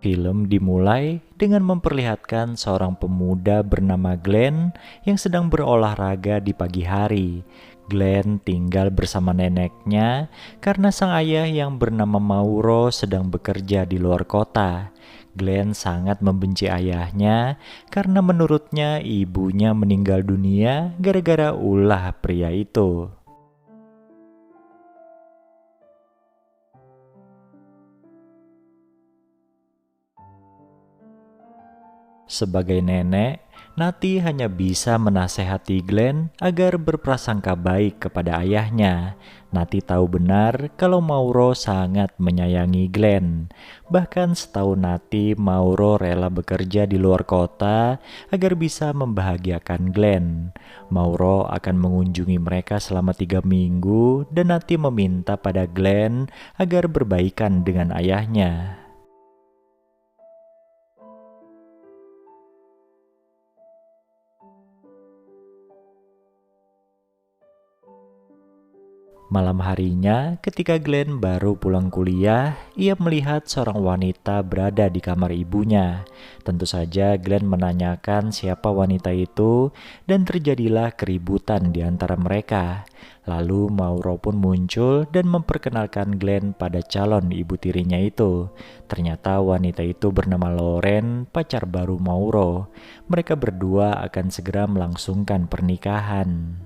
Film dimulai dengan memperlihatkan seorang pemuda bernama Glenn yang sedang berolahraga di pagi hari. Glenn tinggal bersama neneknya karena sang ayah yang bernama Mauro sedang bekerja di luar kota. Glenn sangat membenci ayahnya karena menurutnya ibunya meninggal dunia gara-gara ulah pria itu. Sebagai nenek, Nati hanya bisa menasehati Glenn agar berprasangka baik kepada ayahnya. Nati tahu benar kalau Mauro sangat menyayangi Glenn. Bahkan setahu Nati, Mauro rela bekerja di luar kota agar bisa membahagiakan Glenn. Mauro akan mengunjungi mereka selama 3 minggu dan Nati meminta pada Glenn agar berbaikan dengan ayahnya. Malam harinya, ketika Glenn baru pulang kuliah, ia melihat seorang wanita berada di kamar ibunya. Tentu saja Glenn menanyakan siapa wanita itu dan terjadilah keributan di antara mereka. Lalu Mauro pun muncul dan memperkenalkan Glenn pada calon ibu tirinya itu. Ternyata wanita itu bernama Loren, pacar baru Mauro. Mereka berdua akan segera melangsungkan pernikahan.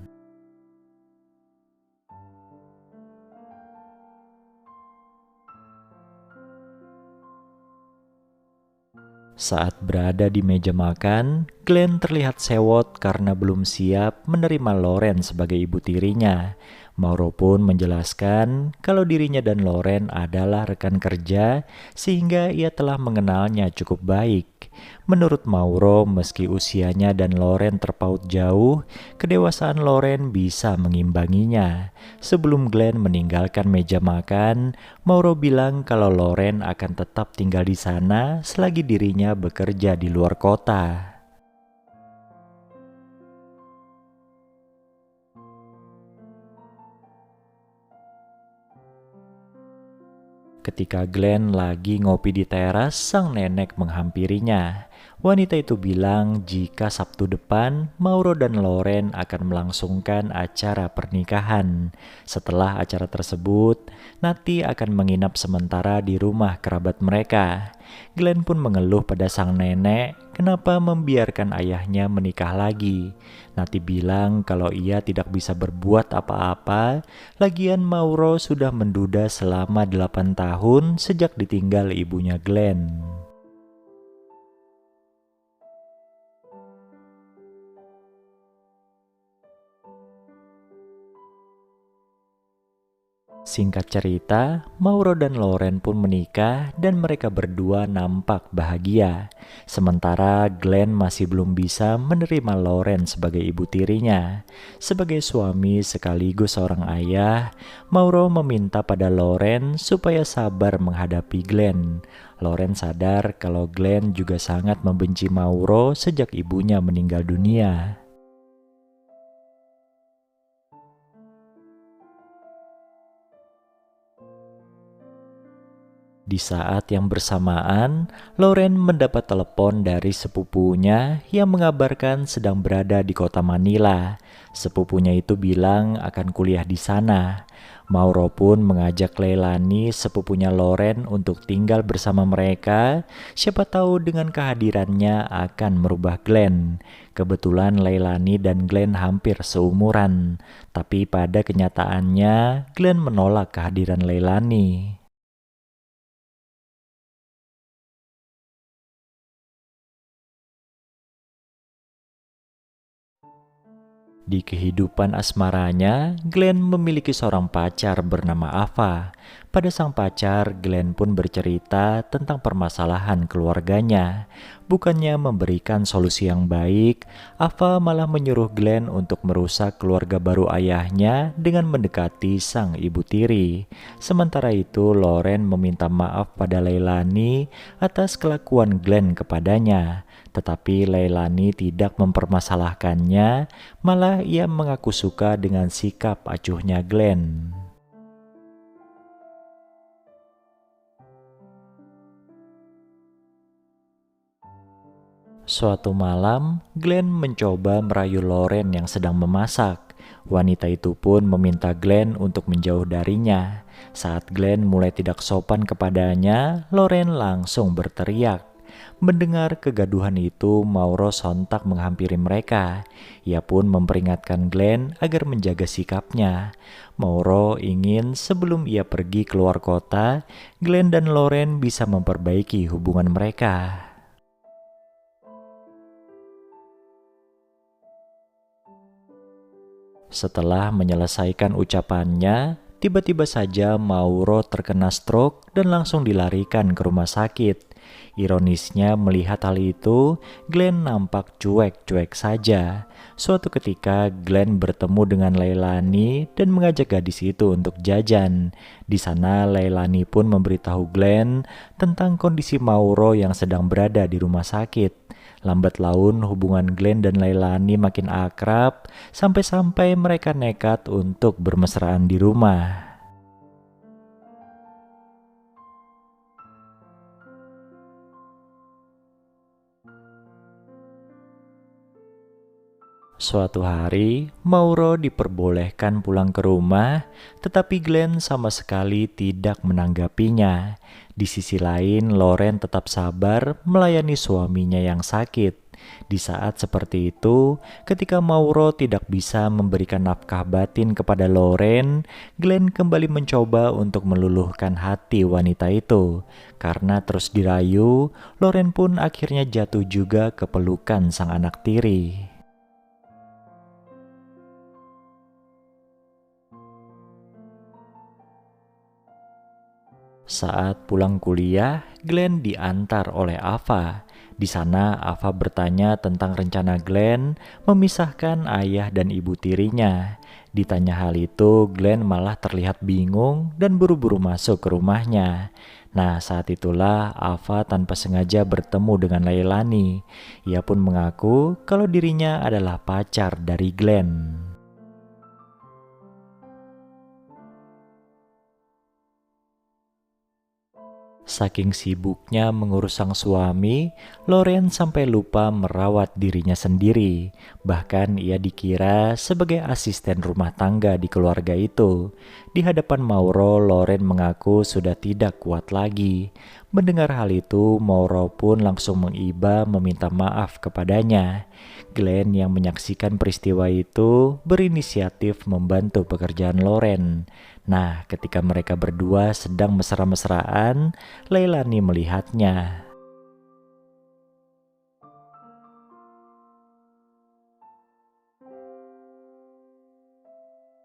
Saat berada di meja makan, Glenn terlihat sewot karena belum siap menerima Loren sebagai ibu tirinya. Mauro pun menjelaskan kalau dirinya dan Loren adalah rekan kerja sehingga ia telah mengenalnya cukup baik. Menurut Mauro, meski usianya dan Loren terpaut jauh, kedewasaan Loren bisa mengimbanginya. Sebelum Glenn meninggalkan meja makan, Mauro bilang kalau Loren akan tetap tinggal di sana selagi dirinya bekerja di luar kota. Ketika Glenn lagi ngopi di teras, sang nenek menghampirinya. Wanita itu bilang jika Sabtu depan, Mauro dan Loren akan melangsungkan acara pernikahan. Setelah acara tersebut, Nati akan menginap sementara di rumah kerabat mereka. Glenn pun mengeluh pada sang nenek, kenapa membiarkan ayahnya menikah lagi. Nati bilang kalau ia tidak bisa berbuat apa-apa, lagian Mauro sudah menduda selama 8 tahun sejak ditinggal ibunya Glenn. Singkat cerita, Mauro dan Loren pun menikah dan mereka berdua nampak bahagia. Sementara Glenn masih belum bisa menerima Loren sebagai ibu tirinya. Sebagai suami sekaligus seorang ayah, Mauro meminta pada Loren supaya sabar menghadapi Glenn. Loren sadar kalau Glenn juga sangat membenci Mauro sejak ibunya meninggal dunia. Di saat yang bersamaan, Loren mendapat telepon dari sepupunya yang mengabarkan sedang berada di kota Manila. Sepupunya itu bilang akan kuliah di sana. Mauro pun mengajak Leilani, sepupunya Loren, untuk tinggal bersama mereka. Siapa tahu dengan kehadirannya akan merubah Glenn. Kebetulan Leilani dan Glenn hampir seumuran, tapi pada kenyataannya Glenn menolak kehadiran Leilani. Di kehidupan asmaranya, Glenn memiliki seorang pacar bernama Ava. Pada sang pacar, Glenn pun bercerita tentang permasalahan keluarganya. Bukannya memberikan solusi yang baik, Ava malah menyuruh Glenn untuk merusak keluarga baru ayahnya dengan mendekati sang ibu tiri. Sementara itu, Loren meminta maaf pada Leilani atas kelakuan Glenn kepadanya. Tetapi Leilani tidak mempermasalahkannya, malah ia mengaku suka dengan sikap acuhnya Glenn. Suatu malam, Glenn mencoba merayu Lauren yang sedang memasak. Wanita itu pun meminta Glenn untuk menjauh darinya. Saat Glenn mulai tidak sopan kepadanya, Lauren langsung berteriak. Mendengar kegaduhan itu, Mauro sontak menghampiri mereka. Ia pun memperingatkan Glenn agar menjaga sikapnya. Mauro ingin sebelum ia pergi keluar kota, Glenn dan Lauren bisa memperbaiki hubungan mereka. Setelah menyelesaikan ucapannya, tiba-tiba saja Mauro terkena stroke dan langsung dilarikan ke rumah sakit. Ironisnya melihat hal itu, Glenn nampak cuek-cuek saja. Suatu ketika Glenn bertemu dengan Leilani dan mengajak gadis itu untuk jajan. Di sana Leilani pun memberitahu Glenn tentang kondisi Mauro yang sedang berada di rumah sakit. Lambat laun hubungan Glenn dan Leilani makin akrab sampai-sampai mereka nekat untuk bermesraan di rumah. Suatu hari, Mauro diperbolehkan pulang ke rumah, tetapi Glenn sama sekali tidak menanggapinya. Di sisi lain, Lauren tetap sabar melayani suaminya yang sakit. Di saat seperti itu, ketika Mauro tidak bisa memberikan nafkah batin kepada Lauren, Glenn kembali mencoba untuk meluluhkan hati wanita itu. Karena terus dirayu, Lauren pun akhirnya jatuh juga ke pelukan sang anak tiri. Saat pulang kuliah, Glenn diantar oleh Ava. Di sana, Ava bertanya tentang rencana Glenn memisahkan ayah dan ibu tirinya. Ditanya hal itu, Glenn malah terlihat bingung dan buru-buru masuk ke rumahnya. Nah, saat itulah Ava tanpa sengaja bertemu dengan Leilani. Ia pun mengaku kalau dirinya adalah pacar dari Glenn. Saking sibuknya mengurus sang suami, Lauren sampai lupa merawat dirinya sendiri. Bahkan ia dikira sebagai asisten rumah tangga di keluarga itu. Di hadapan Mauro, Lauren mengaku sudah tidak kuat lagi. Mendengar hal itu, Mauro pun langsung mengiba meminta maaf kepadanya. Glenn yang menyaksikan peristiwa itu berinisiatif membantu pekerjaan Lauren. Nah, ketika mereka berdua sedang mesra-mesraan, Leilani melihatnya.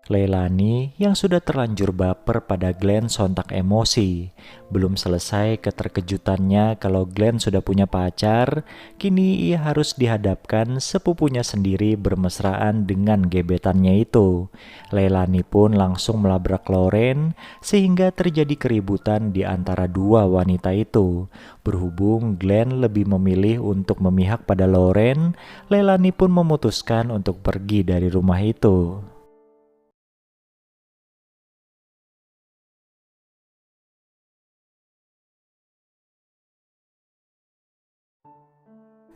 Leilani yang sudah terlanjur baper pada Glenn sontak emosi. Belum selesai keterkejutannya kalau Glenn sudah punya pacar, kini ia harus dihadapkan sepupunya sendiri bermesraan dengan gebetannya itu. Leilani pun langsung melabrak Lauren sehingga terjadi keributan di antara dua wanita itu. Berhubung Glenn lebih memilih untuk memihak pada Lauren, Leilani pun memutuskan untuk pergi dari rumah itu.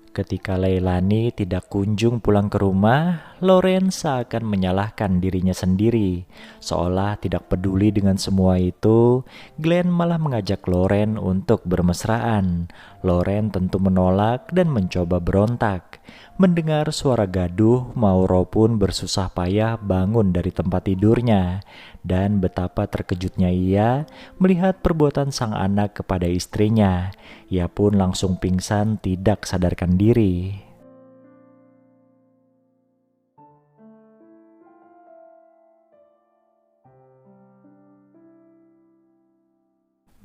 Ketika Leilani tidak kunjung pulang ke rumah, Lauren seakan menyalahkan dirinya sendiri. Seolah tidak peduli dengan semua itu, Glenn malah mengajak Lauren untuk bermesraan. Lauren tentu menolak dan mencoba berontak. Mendengar suara gaduh, Mauro pun bersusah payah bangun dari tempat tidurnya. Dan betapa terkejutnya ia melihat perbuatan sang anak kepada istrinya. Ia pun langsung pingsan tidak sadarkan diri.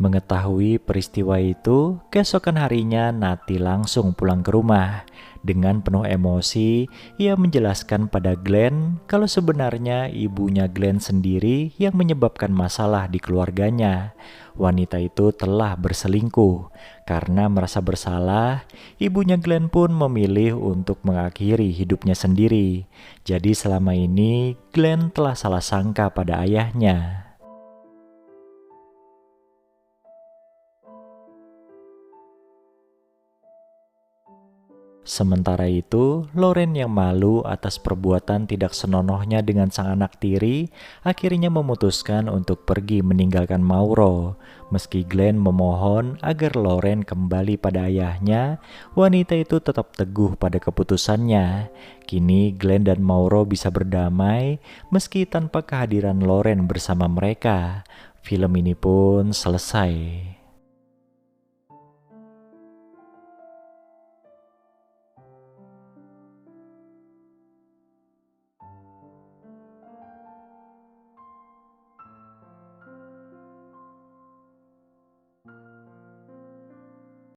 Mengetahui peristiwa itu, keesokan harinya Nati langsung pulang ke rumah. Dengan penuh emosi, ia menjelaskan pada Glenn kalau sebenarnya ibunya Glenn sendiri yang menyebabkan masalah di keluarganya. Wanita itu telah berselingkuh. Karena merasa bersalah, ibunya Glenn pun memilih untuk mengakhiri hidupnya sendiri. Jadi selama ini Glenn telah salah sangka pada ayahnya. Sementara itu, Loren yang malu atas perbuatan tidak senonohnya dengan sang anak tiri, akhirnya memutuskan untuk pergi meninggalkan Mauro. Meski Glenn memohon agar Loren kembali pada ayahnya, wanita itu tetap teguh pada keputusannya. Kini Glenn dan Mauro bisa berdamai meski tanpa kehadiran Loren bersama mereka. Film ini pun selesai.